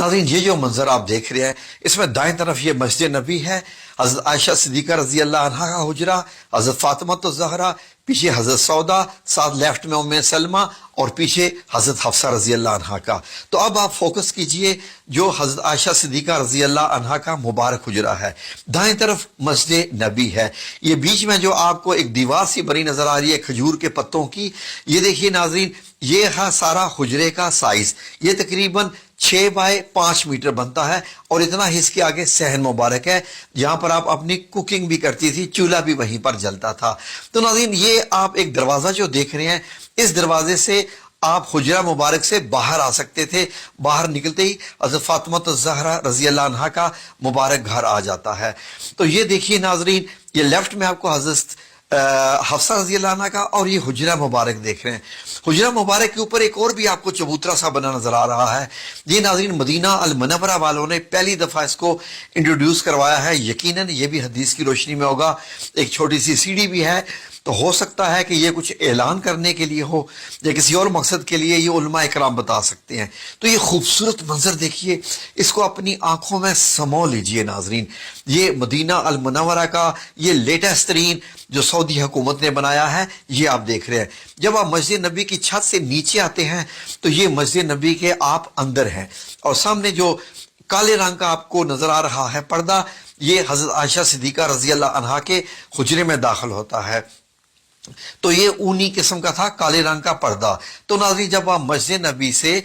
नाज़रीन, ये जो मंजर आप देख रहे हैं, इसमें दाएं तरफ ये मस्जिद नबी है, हजरत आयशा सिद्दीका रजी अल्लाह अन्हा का हुजरा, हजरत फातिमा तो ज़हरा, पीछे हजरत सौदा, साथ लेफ्ट में उम्मे सलमा और पीछे हजरत हफ्सा रजी अल्लाह अन्हा का। तो अब आप फोकस कीजिए जो हजरत आयशा सिद्दीका रजी अल्लाह अन्हा का मुबारक हुजरा है, दाएं तरफ मस्जिद नबी है। ये बीच में जो आपको एक दीवार सी बनी नजर आ रही है खजूर के पत्तों की, ये देखिए नाज़रीन, ये है सारा हुजरे का साइज। ये तकरीबन 6 बाय 5 मीटर बनता है और इतना ही इसके आगे सहन मुबारक है जहां पर आप अपनी कुकिंग भी करती थी, चूल्हा भी वहीं पर जलता था। तो नाज़रीन, ये आप एक दरवाजा जो देख रहे हैं, इस दरवाजे से आप हुजरा मुबारक से बाहर आ सकते थे। बाहर निकलते ही हज़रत फातिमा ज़हरा रज़ी अल्लाह अन्हा का मुबारक घर आ जाता है। तो ये देखिए नाज़रीन, ये लेफ्ट में आपको हज़रत हफ्सा रज़ी अल्लाह अन्हा का और ये हुजरा मुबारक देख रहे हैं। हुजरा मुबारक के ऊपर एक और भी आपको चबूतरा सा बना नजर आ रहा है। ये नाज़रीन मदीना अल मुनव्वरा वालों ने पहली दफा इसको इंट्रोड्यूस करवाया है। यकीनन ये भी हदीस की रोशनी में होगा। एक छोटी सी सीढ़ी भी है, तो हो सकता है कि ये कुछ ऐलान करने के लिए हो या किसी और मकसद के लिए, ये उलमा इकराम बता सकते हैं। तो ये खूबसूरत मंजर देखिए, इसको अपनी आंखों में समो लीजिए नाजरीन। ये मदीना अल मुनव्वरा का ये लेटेस्ट तरीन जो सऊदी हुकूमत ने बनाया है, ये आप देख रहे हैं। जब आप मस्जिद नबी की छत से नीचे आते हैं तो ये मस्जिद नबी के आप अंदर हैं और सामने जो काले रंग का आपको नजर आ रहा है पर्दा, ये हजरत आयशा सिद्दीका रजी अल्लाह अन्हा के हुजरे में दाखिल होता है। तो ये ऊनी किस्म का था, काले रंग का पर्दा। तो नाज़रीन, जब आप मस्जिद नबी से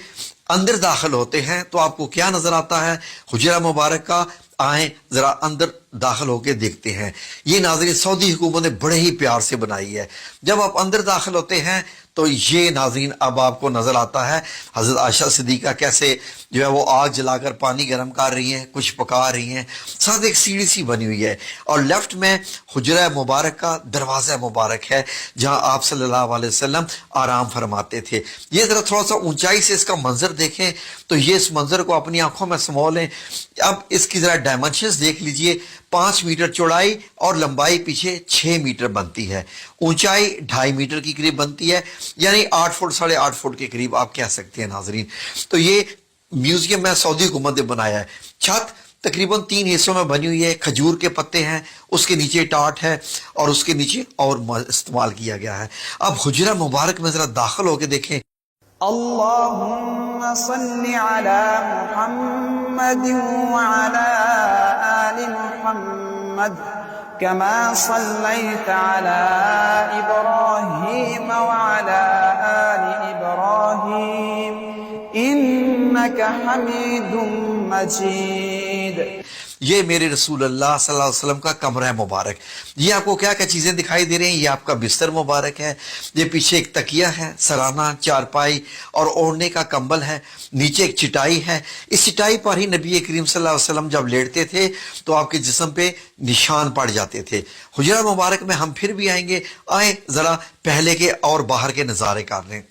अंदर दाखिल होते हैं तो आपको क्या नजर आता है? हुजरा मुबारक का। आए जरा अंदर दाखिल होके देखते हैं। ये नाज़रीन सऊदी हुकूमत ने बड़े ही प्यार से बनाई है। जब आप अंदर दाखिल होते हैं तो ये नाज़रीन अब आपको नजर आता है हजरत आयशा सिद्दीका कैसे जो है वो आग जलाकर पानी गर्म कर रही हैं, कुछ पका रही हैं, साथ एक सीढ़ी सी बनी हुई है और लेफ्ट में हुजरा मुबारक का दरवाज़ा मुबारक है जहां आप सल्लल्लाहु अलैहि वसल्लम आराम फरमाते थे। ये जरा थोड़ा सा ऊंचाई से इसका मंजर देखें तो ये इस मंजर को अपनी आंखों में समो लें। अब इसकी जरा डायमेंशंस देख लीजिए। 5 मीटर चौड़ाई और लंबाई पीछे 6 मीटर बनती है, ऊंचाई 2.5 मीटर की करीब बनती है, यानी 8 फुट 8.5 फुट के करीब आप कह सकते हैं नाजरीन। तो ये म्यूजियम में सऊदी हुकूमत ने बनाया है। छत तकरीबन 3 हिस्सों में बनी हुई है, खजूर के पत्ते हैं, उसके नीचे टाट है और उसके नीचे और इस्तेमाल किया गया है। अब हुजरा मुबारक में जरा दाखिल होकर देखें। अल्लाहुम्मा सल्लि अला मुहम्मद व अला आलि मुहम्मद कमा सल्लैता अला इब्राहीम व अला आलि इब्राहीम इन्नका हमीदुम मजीद। ये मेरे रसूल अल्लाह सल्लल्लाहु अलैहि वसल्लम का कमरा मुबारक। ये आपको क्या क्या चीजें दिखाई दे रही हैं? ये आपका बिस्तर मुबारक है, ये पीछे एक तकिया है, सराना, चारपाई और ओढ़ने का कंबल है, नीचे एक चिटाई है। इस चिटाई पर ही नबी करीम सल्लल्लाहु अलैहि वसल्लम जब लेटते थे तो आपके जिस्म पे निशान पड़ जाते थे। हुजरा मुबारक में हम फिर भी आएंगे। आए जरा पहले के और बाहर के नजारे कर लें।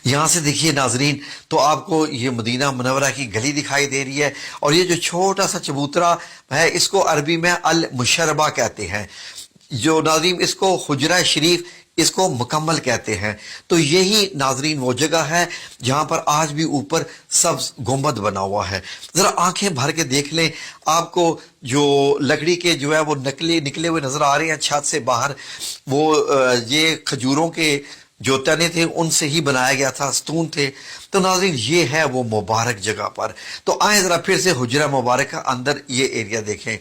यहां से देखिए नाजरीन, तो आपको ये मदीना मुनव्वरा की गली दिखाई दे रही है और ये जो छोटा सा चबूतरा है इसको अरबी में अल मुशर्रबा कहते हैं। जो नाजरीन इसको हुजरा शरीफ इसको मुकम्मल कहते हैं। तो यही नाजरीन वो जगह है जहां पर आज भी ऊपर सब्ज गुंबद बना हुआ है। जरा आंखें भर के देख लें, आपको जो लकड़ी के जो है वो निकले हुए नजर आ रहे हैं छत से बाहर, वो ये खजूरों के जो तने थे उनसे ही बनाया गया था, स्तून थे। तो नाज़रीन ये है वो मुबारक जगह पर। तो आए जरा फिर से हुजरा मुबारक का अंदर ये एरिया देखें।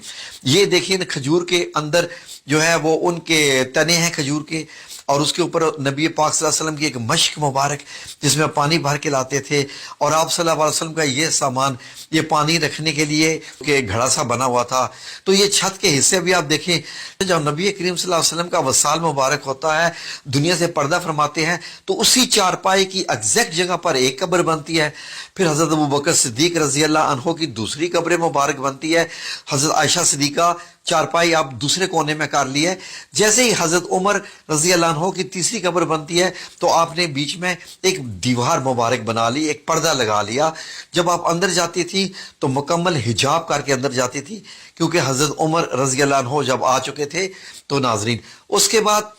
ये देखिए खजूर के अंदर जो है वो उनके तने हैं खजूर के और उसके ऊपर नबी पाक सल्लल्लाहु अलैहि वसल्लम की एक मश्क मुबारक जिसमें पानी भर के लाते थे और आप सल्लल्लाहु अलैहि वसल्लम का ये सामान, ये पानी रखने के लिए कि घड़ा सा बना हुआ था। तो ये छत के हिस्से भी आप देखें, जब नबी करीम सल्लल्लाहु अलैहि वसल्लम का वसाल मुबारक होता है, दुनिया से पर्दा फरमाते हैं, तो उसी चारपाई की एग्जैक्ट जगह पर एक कब्र बनती है। फिर हजरत अबू बकर सिद्दीक रजी अल्लाह अन्हो की दूसरी कब्र मुबारक बनती है। हजरत आयशा सिद्दीका चारपाई आप दूसरे कोने में कर ली है। जैसे ही हजरत उमर रजी अल्लाह अन्हो की तीसरी कब्र बनती है तो आपने बीच में एक दीवार मुबारक बना ली, एक पर्दा लगा लिया। जब आप अंदर जाती थी तो मुकम्मल हिजाब करके अंदर जाती थी, क्योंकि हजरत उमर रजी अल्लाह अन्हो जब आ चुके थे। तो नाजरीन उसके बाद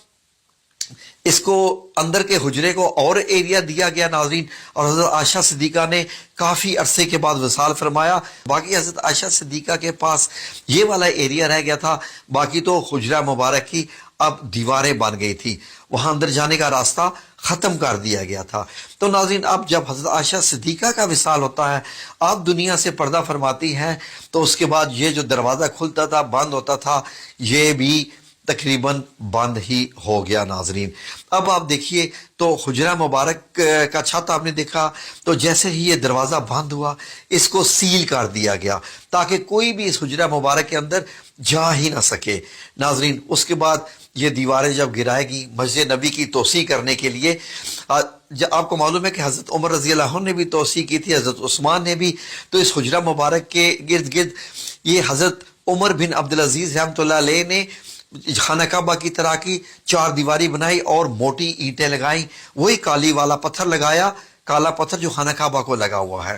اس کو اندر کے حجرے کو اور ایریا دیا گیا ناظرین، اور حضرت عائشہ صدیقہ نے کافی عرصے کے بعد وصال فرمایا. باقی حضرت عائشہ صدیقہ کے پاس یہ والا ایریا رہ گیا تھا، باقی تو حجرہ مبارک کی اب دیواریں بن گئی تھی، وہاں اندر جانے کا راستہ ختم کر دیا گیا تھا. تو ناظرین اب جب حضرت عائشہ صدیقہ کا وصال ہوتا ہے، آپ دنیا سے پردہ فرماتی ہیں، تو اس کے بعد یہ جو دروازہ کھلتا تھا بند ہوتا تھا یہ بھی تقریباً بند ہی ہو گیا ناظرین. اب آپ دیکھیے تو حجرہ مبارک کا چھت آپ نے دیکھا، تو جیسے ہی یہ دروازہ بند ہوا اس کو سیل کر دیا گیا تاکہ کوئی بھی اس حجرہ مبارک کے اندر جا ہی نہ سکے ناظرین. اس کے بعد یہ دیواریں جب گرائے گی مسجد نبی کی توسیع کرنے کے لیے، آپ کو معلوم ہے کہ حضرت عمر رضی اللہ عنہ نے بھی توسیع کی تھی، حضرت عثمان نے بھی. تو اس حجرہ مبارک کے گرد گرد یہ حضرت عمر بن عبدالعزیز رحمۃ اللہ علیہ نے خانہ کعبہ کی طرح کی 4 دیواری بنائی اور موٹی اینٹیں لگائیں، وہی کالی والا پتھر لگایا، کالا پتھر جو خانہ کعبہ کو لگا ہوا ہے.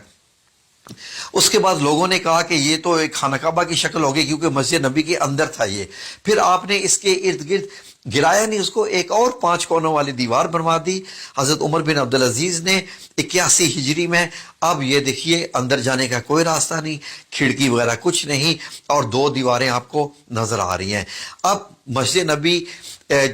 اس کے بعد لوگوں نے کہا کہ یہ تو ایک خانہ کعبہ کی شکل ہوگی کیونکہ مسجد نبی کے اندر تھا یہ. پھر آپ نے اس کے ارد گرد گرایا نہیں، اس کو ایک اور 5 کونوں والی دیوار بنوا دی حضرت عمر بن عبدالعزیز نے 81 ہجری میں. اب یہ دیکھیے اندر جانے کا کوئی راستہ نہیں، کھڑکی وغیرہ کچھ نہیں، اور 2 دیواریں آپ کو نظر آ رہی ہیں. اب مسجد نبی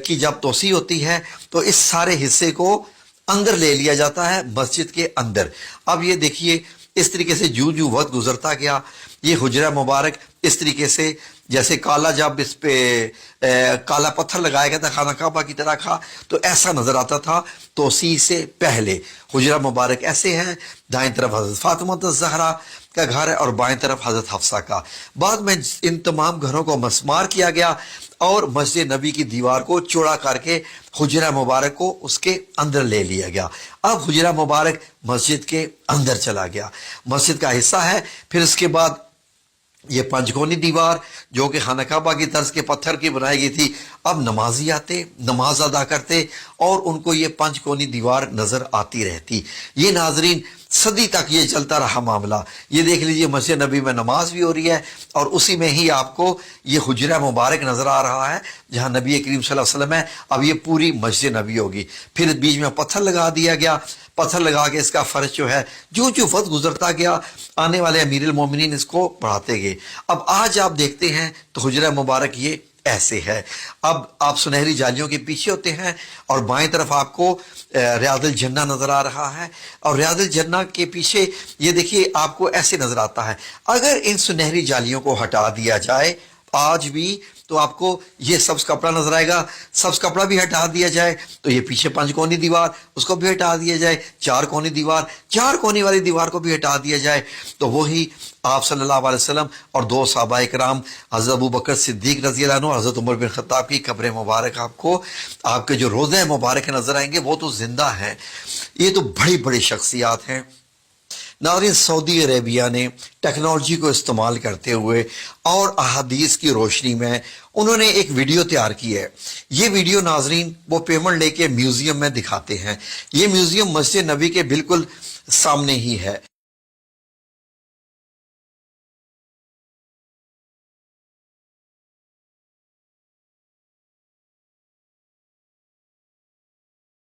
کی جب توسیع ہوتی ہے تو اس سارے حصے کو اندر لے لیا جاتا ہے مسجد کے اندر. اب یہ دیکھیے اس طریقے سے جو وقت گزرتا گیا یہ حجرہ مبارک اس طریقے سے جیسے کالا، جب اس پہ کالا پتھر لگایا گیا تھا خانہ کعبہ کی طرح کا تو ایسا نظر آتا تھا. توسیع سے پہلے حجرہ مبارک ایسے ہے، دائیں طرف حضرت فاطمہ الزہرا کا گھر ہے اور بائیں طرف حضرت حفصہ کا. بعد میں ان تمام گھروں کو مسمار کیا گیا اور مسجد نبی کی دیوار کو چوڑا کر کے حجرہ مبارک کو اس کے اندر لے لیا گیا. اب حجرہ مبارک مسجد کے اندر چلا گیا، مسجد کا حصہ ہے. پھر اس کے بعد یہ 5 کونی دیوار جو کہ خانہ کعبہ کی طرز کے پتھر کی بنائی گئی تھی، اب نمازی آتے نماز ادا کرتے اور ان کو یہ 5 کونی دیوار نظر آتی رہتی. یہ ناظرین صدی تک یہ چلتا رہا معاملہ. یہ دیکھ لیجئے مسجد نبی میں نماز بھی ہو رہی ہے اور اسی میں ہی آپ کو یہ حجرہ مبارک نظر آ رہا ہے جہاں نبی کریم صلی اللہ علیہ وسلم ہے. اب یہ پوری مسجد نبی ہوگی. پھر بیچ میں پتھر لگا دیا گیا، پتھر لگا کے اس کا فرش جو ہے جو وقت گزرتا گیا آنے والے امیر المومنین اس کو بڑھاتے گئے. اب آج آپ دیکھتے ہیں تو حجرہ مبارک یہ ایسے ہے. اب آپ سنہری جالیوں کے پیچھے ہوتے ہیں اور بائیں طرف آپ کو ریاض الجنہ نظر آ رہا ہے، اور ریاض الجنہ کے پیچھے یہ دیکھیے آپ کو ایسے نظر آتا ہے. اگر ان سنہری جالیوں کو ہٹا دیا جائے آج بھی تو آپ کو یہ سبز کپڑا نظر آئے گا. سبز کپڑا بھی ہٹا دیا جائے تو یہ پیچھے 5 کونی دیوار اس کو بھی ہٹا دیا جائے، 4 کونی دیوار 4 کونی والی دیوار کو بھی ہٹا دیا جائے تو وہی آپ صلی اللہ علیہ وسلم اور 2 صحابہ کرام حضرت ابو بکر صدیق رضی اللہ عنہ، حضرت عمر بن خطاب کی قبر مبارک آپ کو آپ کے جو روضہ مبارک نظر آئیں گے وہ تو زندہ ہیں. یہ تو بڑی بڑی شخصیات ہیں ناظرین. سعودی عربیہ نے ٹیکنالوجی کو استعمال کرتے ہوئے اور احادیث کی روشنی میں انہوں نے ایک ویڈیو تیار کی ہے. یہ ویڈیو ناظرین وہ پیمنٹ لے کے میوزیم میں دکھاتے ہیں. یہ میوزیم مسجد نبی کے بالکل سامنے ہی ہے.